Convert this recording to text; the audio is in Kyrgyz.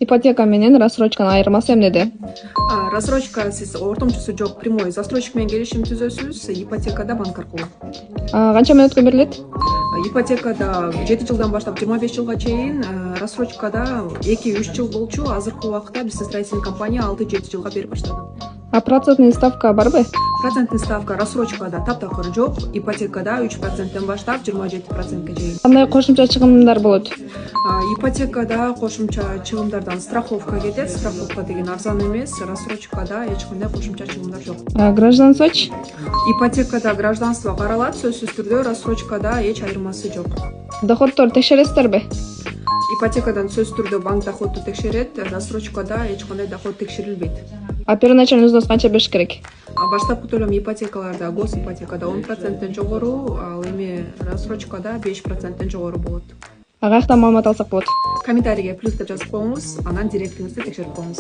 Ипотека менен рассрочканын айырмасы эмнеде? Рассрочка сиз ортомчусу жок прямой застройщик менен келишим түзөсүз, ипотекада банк аркылуу. Канча мүнөткө берилет? Ипотекада 7 жылдан баштап 25 жылга чейин, рассрочкада 2-3 жыл болчу. Азыркы убакта биздин строительный компания 6-7 жылга берип баштады. Процентный ставка барбы? Процентный ставка рассрочкада таптакыр жок, ипотекада 3%тен баштап 27%ке чейин. Кандай кошумча чыгымдар болот? Ипотекада кошумча чыгымдардан страховка кетет. Страховка деген арзан эмес, рассрочкада эч кандай кошумча чыгымдар жок. Гражданствочу? Ипотекада гражданство каралат, сөзсүз түрдө, рассрочкада эч айырмасы жок. Доходдорду текшересиздерби? Ипотекадан сөзсүз түрдө банк доходду текшерет, рассрочкада эч кандай доход текшерилбейт. Первоначальный взнос канча бериш керек? Баштапкы төлөм ипотекаларда госипотекада 10%тен жогору, ал эми рассрочкада 5%тен жогору болот. Каяктан маалымат алсак болот? Комментарийге плюс деп жазып коюңуз, анан директиңизди текшерип коюңуз.